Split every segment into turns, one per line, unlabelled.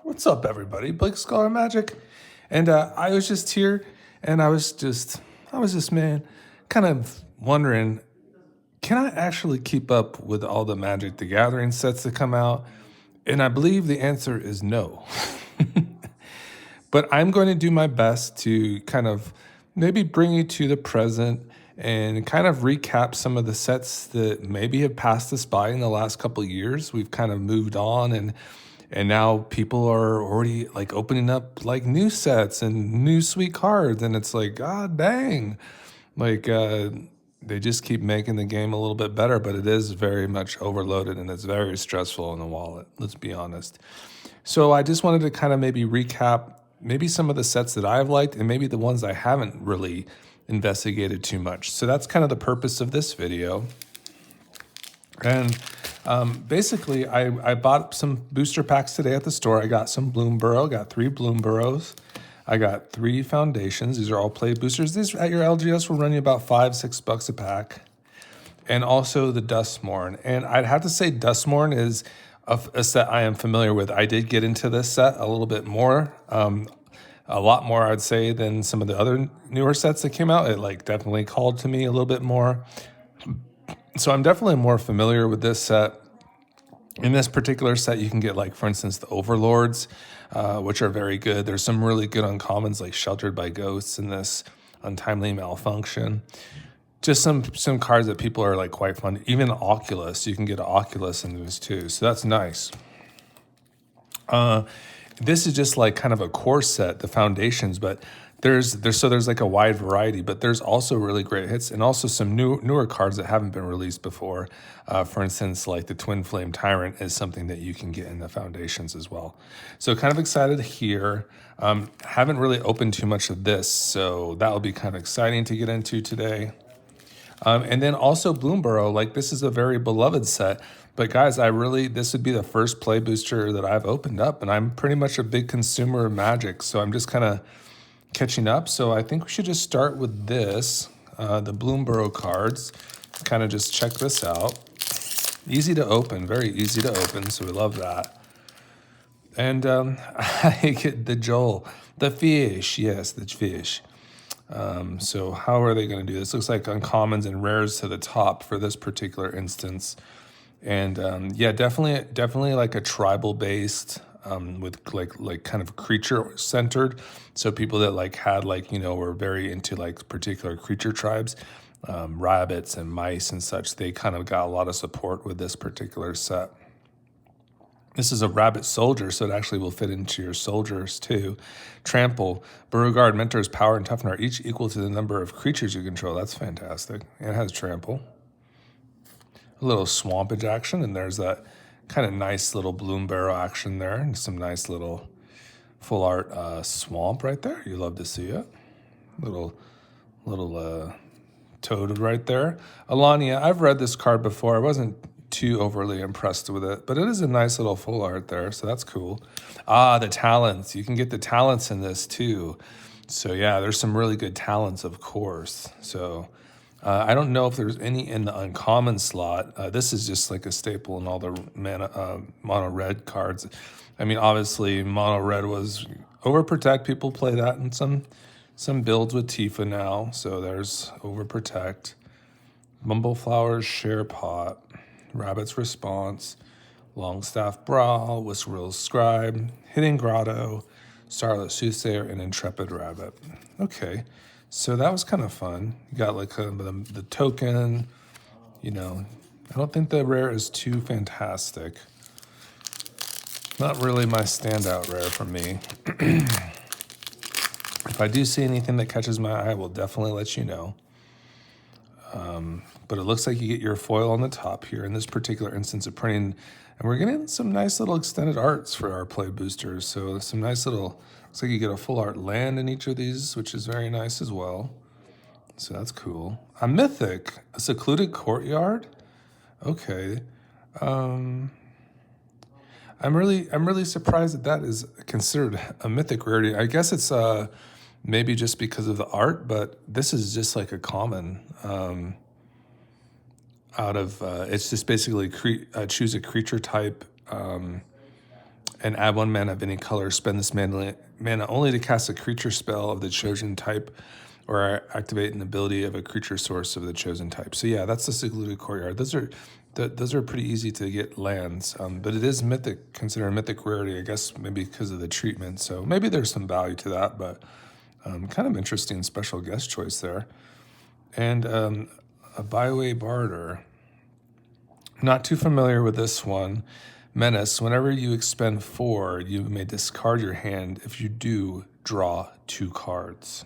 What's up, everybody? Blake Scholar Magic, and I was just here, and I was just, man, kind of wondering, can I actually keep up with all the Magic the Gathering sets that come out? And I believe the answer is no. But I'm going to do my best to kind of maybe bring you to the present and kind of recap some of the sets that maybe have passed us by in the last couple of years. We've kind of moved on, and now people are already like opening up like new sets and new sweet cards, and it's like, god dang, like they just keep making the game a little bit better, but it is very much overloaded and it's very stressful in the wallet, let's be honest. So I just wanted to kind of maybe recap maybe some of the sets that I've liked and maybe the ones I haven't really investigated too much. So that's kind of the purpose of this video. And basically, I bought some booster packs today at the store. I got some Bloomburrow, got 3 Bloomburrows. I got 3 foundations. These are all play boosters. These at your LGS will run you about $5-6 a pack. And also the Dustmorn. And I'd have to say Dustmorn is a set I am familiar with. I did get into this set a little bit more, a lot more, I'd say, than some of the other newer sets that came out. It like definitely called to me a little bit more. So I'm definitely more familiar with this set. In this particular set, you can get, like, for instance, the Overlords, which are very good. There's some really good uncommons, like Sheltered by Ghosts in this, Untimely Malfunction. Just some cards that people are, like, quite fun. Even Oculus, you can get an Oculus in this too, so that's nice. This is just like kind of a core set, the foundations, but there's like a wide variety, but there's also really great hits and also some newer cards that haven't been released before. For instance, like the Twin Flame Tyrant is something that you can get in the foundations as well. So kind of excited here. Haven't really opened too much of this, so that'll be kind of exciting to get into today. And then also Bloomburrow, like this is a very beloved set. But guys, this would be the first play booster that I've opened up, and I'm pretty much a big consumer of Magic, so I'm just kind of catching up. So I think we should just start with this, the Bloomburrow cards. Kind of just check this out. Easy to open, very easy to open, so we love that. And I get the Joel, the fish, yes, the fish. So how are they going to do this? Looks like uncommons and rares to the top for this particular instance. And yeah, definitely like a tribal based, with like kind of creature centered. So people that like had like, were very into like particular creature tribes, rabbits and mice and such, they kind of got a lot of support with this particular set. This is a rabbit soldier, so it actually will fit into your soldiers too. Trample. Beauregard, Mentor's power and toughen are each equal to the number of creatures you control. That's fantastic. And it has trample. A little swampage action, and there's that kind of nice little Bloomburrow action there, and some nice little full art swamp right there. You love to see it. Little toad right there. Alania, I've read this card before. I wasn't too overly impressed with it, but it is a nice little full art there, so that's cool. The talents. You can get the talents in this too. So yeah, there's some really good talents, of course. So I don't know if there's any in the uncommon slot. This is just like a staple in all the mono red cards. I mean, obviously mono red was overprotect. People play that in some builds with Tifa now. So there's overprotect. Bumbleflower's Share Pot. Rabbit's Response, Longstaff Brawl, Whisperer's Scribe, Hidden Grotto, Starless Soothsayer, and Intrepid Rabbit. Okay, so that was kind of fun. You got like the token, I don't think the rare is too fantastic. Not really my standout rare for me. If I do see anything that catches my eye, I will definitely let you know. But it looks like you get your foil on the top here in this particular instance of printing. And we're getting some nice little extended arts for our play boosters. So some nice little, looks like you get a full art land in each of these, which is very nice as well. So that's cool. A mythic, a secluded courtyard. Okay. I'm really surprised that is considered a mythic rarity. I guess it's maybe just because of the art, but this is just like a common. It's just basically choose a creature type, and add 1 mana of any color. Spend this mana only to cast a creature spell of the chosen type or activate an ability of a creature source of the chosen type. So yeah, that's the Secluded Courtyard. Those are pretty easy to get lands, but it is mythic, considered a mythic rarity, I guess maybe because of the treatment. So maybe there's some value to that, but kind of interesting special guest choice there. And a byway barter. Not too familiar with this one. Menace, whenever you expend 4, you may discard your hand. If you do, draw 2 cards.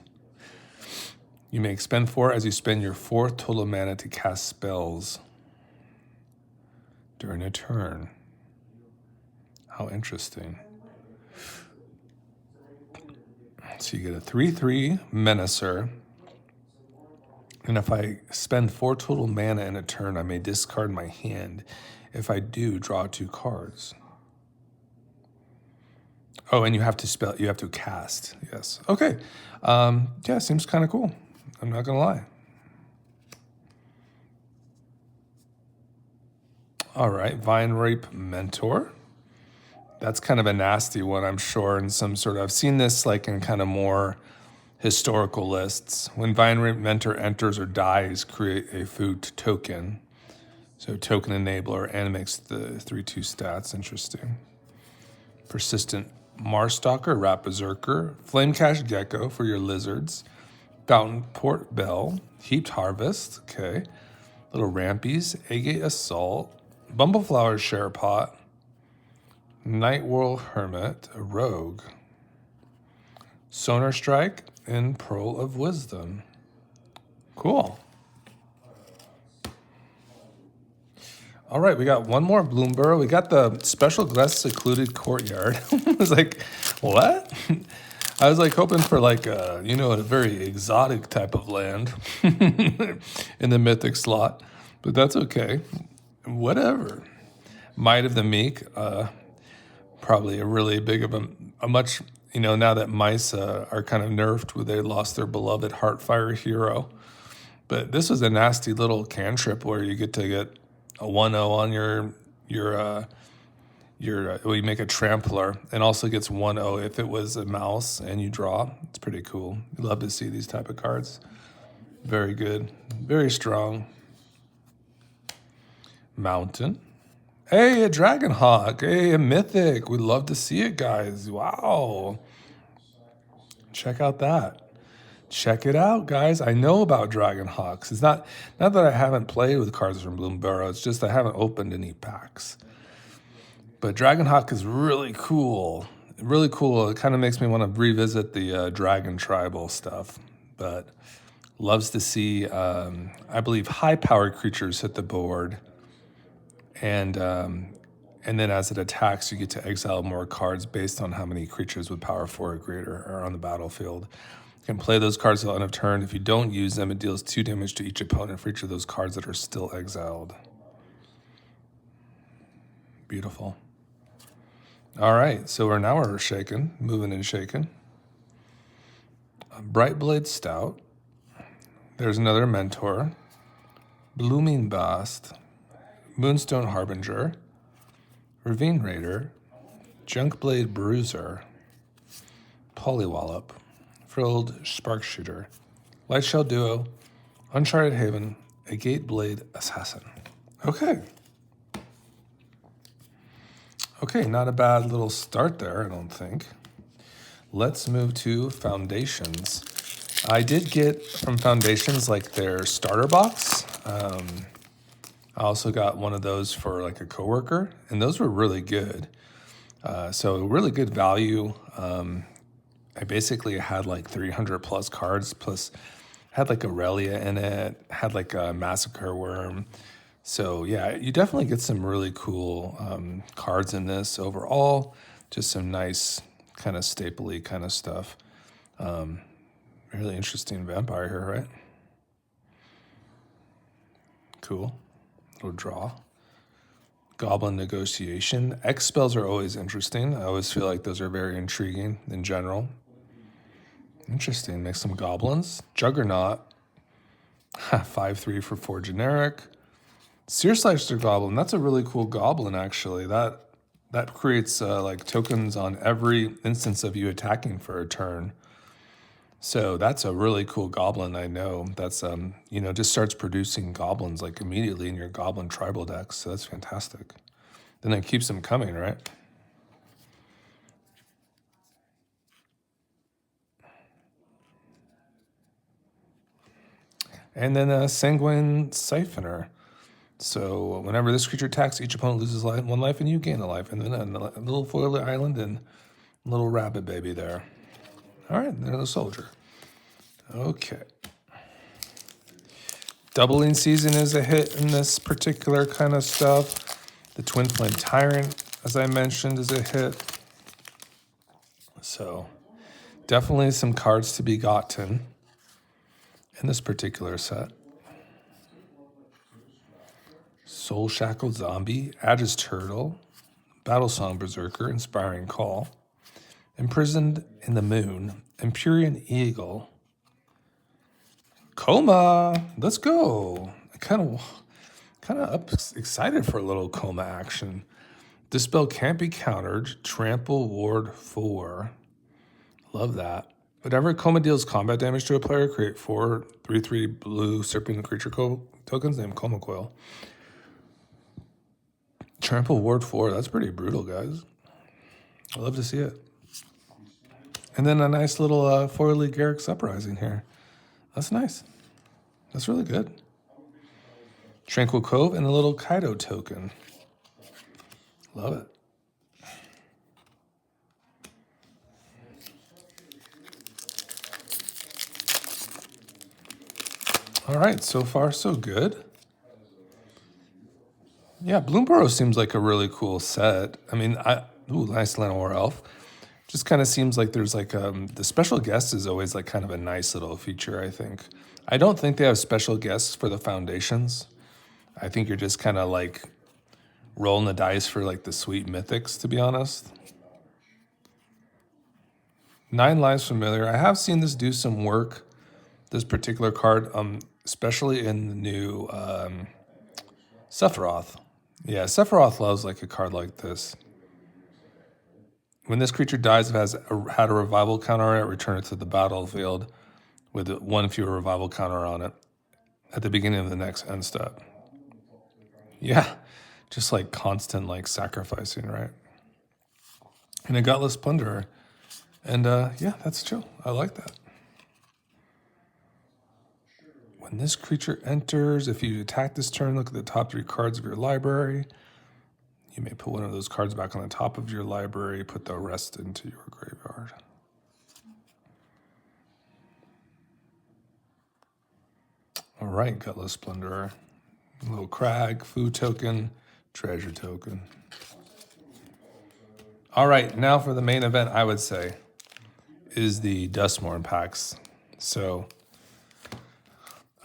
You may expend 4 as you spend your 4th total mana to cast spells during a turn. How interesting. So you get a 3/3 Menacer. And if I spend 4 total mana in a turn, I may discard my hand. If I do, draw 2 cards. Oh, and you have to cast. Yes. Okay. Yeah, seems kind of cool. I'm not going to lie. All right, Vine Rape Mentor. That's kind of a nasty one, I'm sure, in some sort of... I've seen this like in kind of more historical lists. When Vine Rape Mentor enters or dies, create a food token. So token enabler animates the 3/2 stats. Interesting. Persistent Marstalker, Rat Berserker, Flamecash Gecko for your lizards, Fountain Port Bell, Heaped Harvest, okay, Little Rampies, Agate Assault, Bumbleflower Sharepot, Nightwhirl Hermit, a Rogue, Sonar Strike, and Pearl of Wisdom. Cool. All right, we got one more Bloomburrow. We got the special guest Secluded Courtyard. I was like, what? I was like hoping for like a, a very exotic type of land in the mythic slot, but that's okay. Whatever. Might of the Meek, probably a really big of a much, now that mice are kind of nerfed where they lost their beloved Heartfire hero. But this was a nasty little cantrip where you get to get a 1/0 on you make a Trampler, and also gets 1/0 if it was a mouse and you draw. It's pretty cool. You love to see these type of cards. Very good. Very strong. Mountain. Hey, a Dragonhawk. Hey, a Mythic. We'd love to see it, guys. Wow. Check out that. Check it out, guys. I know about Dragonhawks. It's not that I haven't played with cards from Bloomburrow. It's just I haven't opened any packs. But Dragonhawk is really cool. Really cool. It kind of makes me want to revisit the Dragon Tribal stuff. But loves to see, I believe, high-powered creatures hit the board. And then as it attacks, you get to exile more cards based on how many creatures with power 4 or greater are on the battlefield. You can play those cards till end of turn. If you don't use them, it deals 2 damage to each opponent for each of those cards that are still exiled. Beautiful. All right, so we're shaking, moving and shaking. Brightblade Stout. There's another Mentor. Blooming Bast. Moonstone Harbinger. Ravine Raider. Junkblade Bruiser. Polywallop. Frilled Sparkshooter. Lightshell Duo. Uncharted Haven. A Gateblade Assassin. Okay. Okay, not a bad little start there, I don't think. Let's move to Foundations. I did get from Foundations like their starter box. I also got one of those for like a coworker, and those were really good. So really good value. I basically had like 300 plus cards, plus had like Aurelia in it, had like a Massacre Worm. So yeah, you definitely get some really cool cards in this overall. Just some nice kind of stapley kind of stuff. Really interesting vampire here, right? Cool. Little draw. Goblin Negotiation. X spells are always interesting. I always feel like those are very intriguing in general. Interesting. Make some goblins. Juggernaut. 5/3 for 4 generic. Searslicer Goblin. That's a really cool goblin, actually. That That creates like tokens on every instance of you attacking for a turn. So that's a really cool goblin. I know that's just starts producing goblins like immediately in your goblin tribal decks. So that's fantastic. Then it keeps them coming, right? And then a Sanguine Siphoner. So whenever this creature attacks, each opponent loses one life and you gain a life. And then a little foil island and a little rabbit baby there. All right, there's a soldier. Okay. Doubling Season is a hit in this particular kind of stuff. The Twin Flame Tyrant, as I mentioned, is a hit. So definitely some cards to be gotten in this particular set. Soul Shackled Zombie, Aegis Turtle, Battlesong Berserker, Inspiring Call, Imprisoned in the Moon, Empyrean Eagle, Coma. Let's go. Kind of excited for a little Coma action. This spell can't be countered. Trample Ward 4. Love that. Whenever Coma deals combat damage to a player, create 4 3/3 blue serpent creature tokens named Coma Coil. Trample Ward 4. That's pretty brutal, guys. I love to see it. And then a nice little four-league Garrick's Uprising here. That's nice. That's really good. Tranquil Cove and a little Kaido token. Love it. All right, so far so good. Yeah, Bloomborough seems like a really cool set. I mean, nice Llanowar Elf. Just kind of seems like there's like the special guest is always like kind of a nice little feature, I think. I don't think they have special guests for the foundations. I think you're just kind of like rolling the dice for like the sweet mythics, to be honest. 9 Lives Familiar. I have seen this do some work, this particular card, especially in the new Sephiroth. Yeah, Sephiroth loves like a card like this. When this creature dies, it has had a revival counter on it, return it to the battlefield with 1 fewer revival counter on it at the beginning of the next end step. Yeah, just like constant like sacrificing, right? And a Gutless Plunderer. And yeah, that's chill. I like that. When this creature enters, if you attack this turn, look at the top 3 cards of your library. You may put one of those cards back on the top of your library, put the rest into your graveyard. All right, Gutless Plunderer. A little Crag, food token, treasure token. All right, now for the main event, I would say, is the Dustmourne packs. So,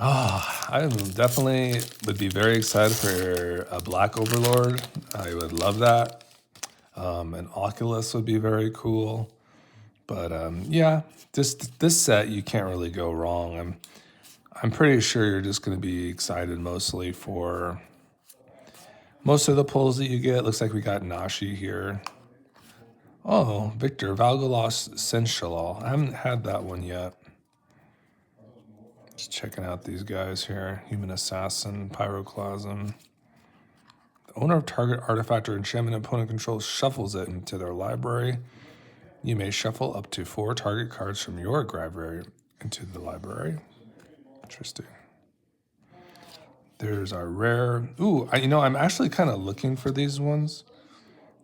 I definitely would be very excited for a Black Overlord. I would love that. An Oculus would be very cool. But yeah, this set, you can't really go wrong. I'm pretty sure you're just going to be excited mostly for most of the pulls that you get. Looks like we got Nashi here. Oh, Victor, Valgalos Sensual. I haven't had that one yet. Just checking out these guys here. Human Assassin, Pyroclasm. The owner of target artifact or enchantment opponent controls shuffles it into their library. You may shuffle up to 4 target cards from your library into the library. Interesting. There's our rare. Ooh, I'm actually kind of looking for these ones,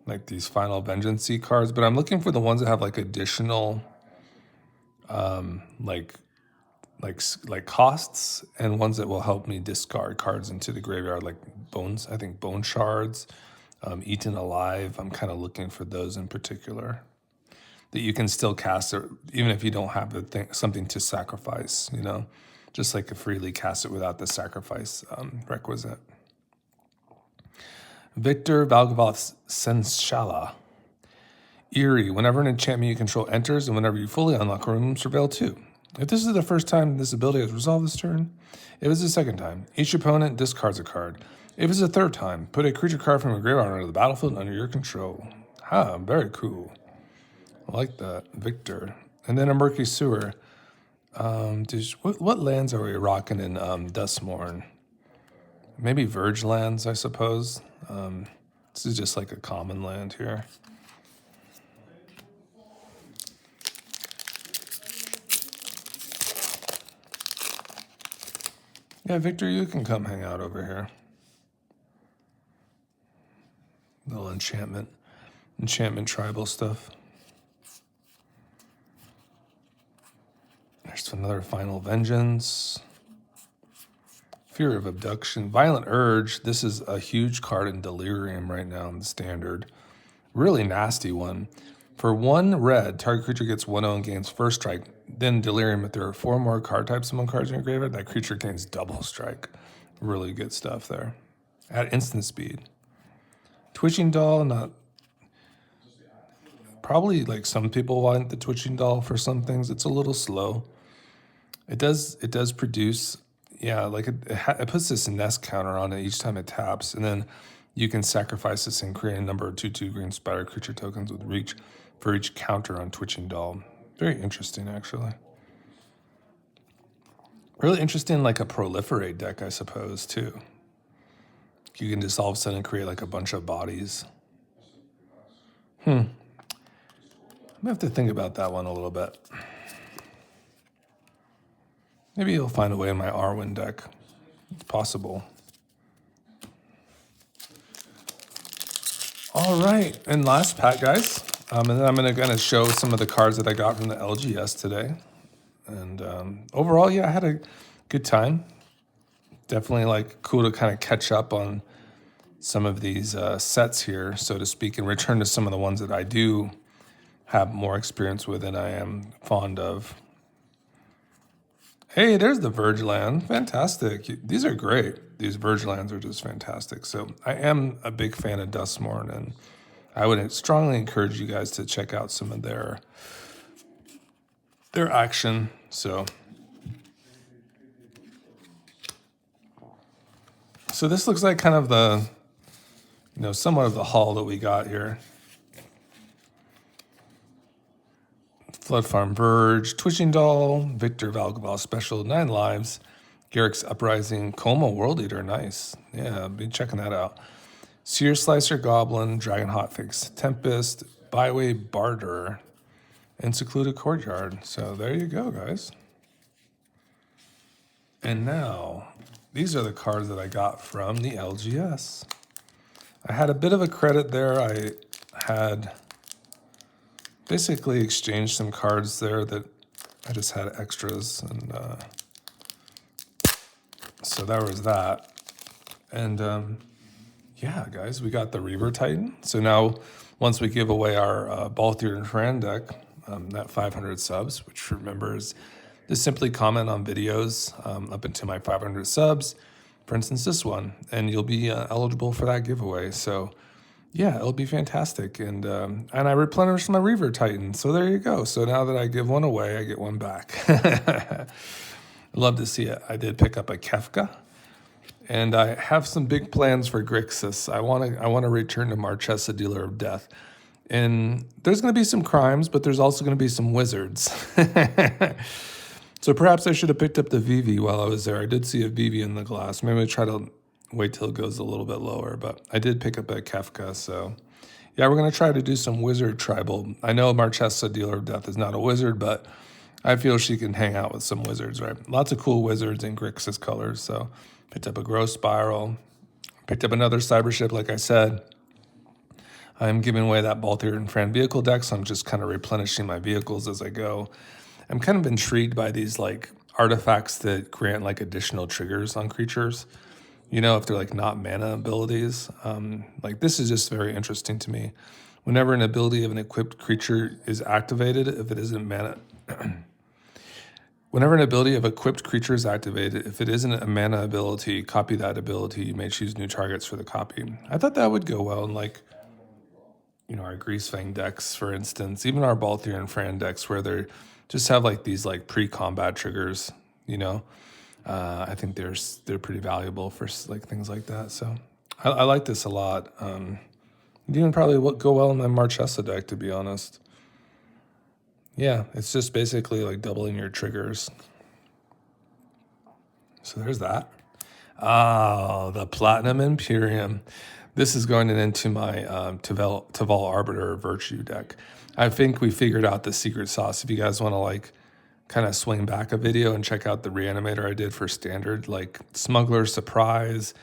like these Final Vengeance cards, but I'm looking for the ones that have like additional, like costs, and ones that will help me discard cards into the graveyard, like bones. I think Bone Shards, Eaten Alive. I'm kind of looking for those in particular that you can still cast it, even if you don't have something to sacrifice. Just like freely cast it without the sacrifice requisite. Victor Valgavoth Senshala. Eerie. Whenever an enchantment you control enters and whenever you fully unlock a room, surveil 2. If this is the first time this ability is resolved this turn, if it's the second time, each opponent discards a card. If it's a third time, put a creature card from a graveyard onto the battlefield under your control. Very cool. I like that. Victor. And then a Murky Sewer. What lands are we rocking in Duskmourn? Maybe Verge lands, I suppose. This is just like a common land here. Yeah, Victor, you can come hang out over here. Little enchantment tribal stuff. There's another Final Vengeance. Fear of Abduction. Violent Urge. This is a huge card in Delirium right now in the standard. Really nasty one. For 1 red, target creature gets 1/0 and gains first strike. Then Delirium, if there are 4 more card types among cards in your graveyard, that creature gains double strike. Really good stuff there. At instant speed. Twitching Doll, not... Probably like some people want the Twitching Doll for some things. It's a little slow. It does produce... Yeah, like it puts this nest counter on it each time it taps, and then you can sacrifice this and create a number of 2/2 green spider creature tokens with reach for each counter on Twitching Doll. Very interesting, actually. Really interesting, like a proliferate deck, I suppose, too. You can just all of a sudden create like a bunch of bodies. I'm gonna have to think about that one a little bit. Maybe you'll find a way in my Arwen deck. It's possible. All right, and last pack, guys. And then I'm gonna show some of the cards that I got from the LGS today. And overall, yeah, I had a good time. Definitely like cool to kind of catch up on some of these sets here, so to speak, and return to some of the ones that I do have more experience with and I am fond of. Hey, there's the Verge land. Fantastic. These are great. These Verge lands are just fantastic. So I am a big fan of Duskmourn, and I would strongly encourage you guys to check out some of their action. So this looks like kind of the, somewhat of the haul that we got here. Flood Farm Verge, Twitching Doll, Victor Valgaval Special, 9 lives, Garrick's Uprising, Coma World Eater, nice. Yeah, I'll be checking that out. Sear Slicer Goblin, Dragon Hotfix, Tempest, Byway Barter, and Secluded Courtyard. So there you go, guys. And now, these are the cards that I got from the LGS. I had a bit of a credit there. I had basically exchanged some cards there that I just had extras, and so there was that. And yeah, guys, we got the Reaver Titan. So now, once we give away our Balthier and Fran deck, that 500 subs, which remember is just simply comment on videos up until my 500 subs, for instance this one, and you'll be eligible for that giveaway. So yeah, it'll be fantastic. And I replenished my Reaver Titan. So there you go. So now that I give one away, I get one back. Love to see it. I did pick up a Kefka. And I have some big plans for Grixis. I want to return to Marchesa, Dealer of Death. And there's going to be some crimes, but there's also going to be some wizards. So perhaps I should have picked up the Vivi while I was there. I did see a Vivi in the glass. Maybe I'll try to wait till it goes a little bit lower, but I did pick up a Kefka, so yeah, we're going to try to do some wizard tribal. I know Marchesa, Dealer of Death, is not a wizard, but I feel she can hang out with some wizards, right? Lots of cool wizards in Grixis colors, so picked up a Growth Spiral, picked up another Cyber Ship, like I said. I'm giving away that Balthier and Fran vehicle deck, so I'm just kind of replenishing my vehicles as I go. I'm kind of intrigued by these like artifacts that grant like additional triggers on creatures. If they're like not mana abilities. Like this is just very interesting to me. Whenever an ability of an equipped creature is activated, if it isn't mana... Whenever an ability of equipped creature is activated, if it isn't a mana ability, copy that ability. You may choose new targets for the copy. I thought that would go well in like, our Greasefang decks, for instance. Even our Balthier and Fran decks where they just have like these like pre-combat triggers, I think they're pretty valuable for like things like that. So I like this a lot. It'd even probably go well in my Marchesa deck, to be honest. Yeah, it's just basically like doubling your triggers. So there's that. Oh, the Platinum Imperium. This is going into my Taval Arbiter Virtue deck. I think we figured out the secret sauce. If you guys want to like kind of swing back a video and check out the reanimator I did for standard, like Smuggler Surprise,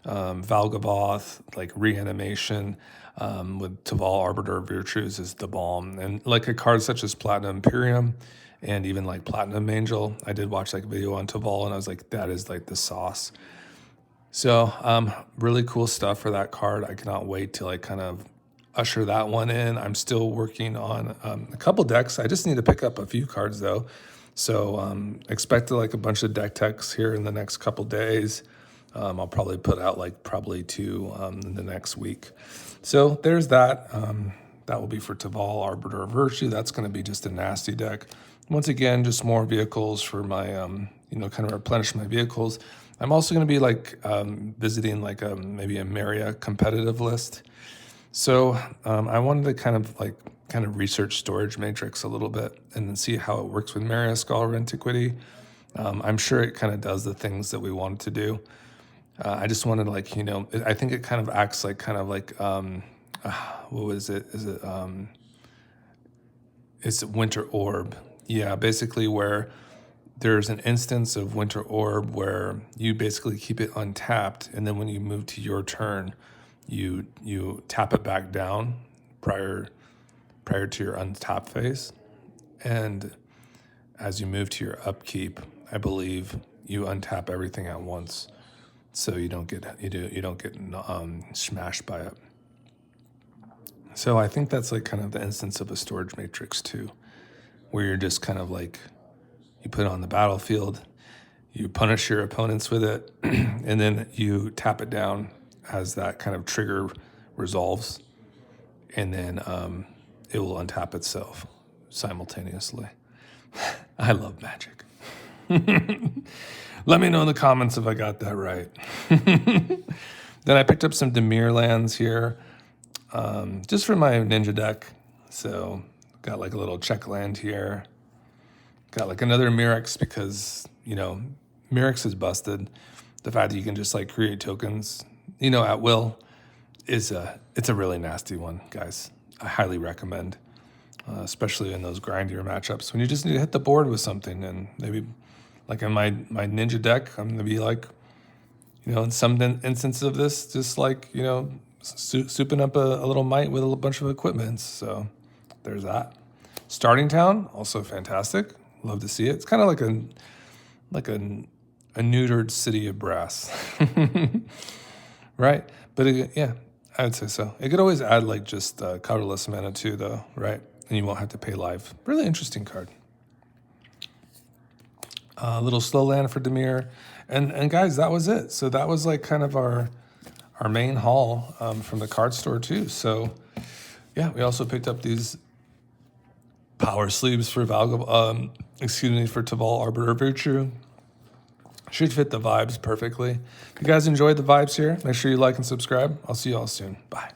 Valgavoth, like reanimation with Taval Arbiter Virtues is the bomb. And like a card such as Platinum Imperium and even like Platinum Angel, I did watch like a video on Taval and I was like, that is like the sauce. So really cool stuff for that card. I cannot wait to like kind of usher that one in. I'm still working on a couple decks. I just need to pick up a few cards though. So expect like a bunch of deck techs here in the next couple days. I'll probably put out like probably 2 in the next week. So there's that. That will be for Taval Arbiter of Virtue. That's going to be just a nasty deck. Once again, just more vehicles for my, kind of replenish my vehicles. I'm also going to be like visiting like maybe a Maria competitive list. So I wanted to kind of research Storage Matrix a little bit and then see how it works with Maria Scholar of Antiquity. I'm sure it kind of does the things that we want it to do. I just wanted to I think it kind of acts like what was it? It's Winter Orb. Yeah, basically where there's an instance of Winter Orb where you basically keep it untapped, and then when you move to your turn, you tap it back down prior to your untap phase, and as you move to your upkeep, I believe you untap everything at once, so you don't get smashed by it. So I think that's like kind of the instance of a Storage Matrix too, where you're just kind of like, you put it on the battlefield, you punish your opponents with it, and then you tap it down as that kind of trigger resolves, and then it will untap itself simultaneously. I love Magic. Let me know in the comments if I got that right. Then I picked up some Dimir lands here, just for my Ninja deck. So got like a little check land here. Got like another Mirrex because, Mirrex is busted. The fact that you can just like create tokens, at will it's a really nasty one, guys. I highly recommend, especially in those grindier matchups when you just need to hit the board with something. And maybe like in my Ninja deck, I'm going to be like, in some instances of this, just like, souping up a little might with a bunch of equipment. So there's that. Starting Town, also fantastic. Love to see it. It's kind of like a neutered City of Brass, right? But yeah, I would say so. It could always add like just colorless mana too, though, right? And you won't have to pay live. Really interesting card. A little slow land for Dimir, and guys, that was it. So that was like kind of our main haul from the card store too. So yeah, we also picked up these power sleeves for for Taval Arbiter Virtue. Should fit the vibes perfectly. If you guys enjoyed the vibes here, make sure you like and subscribe. I'll see you all soon. Bye.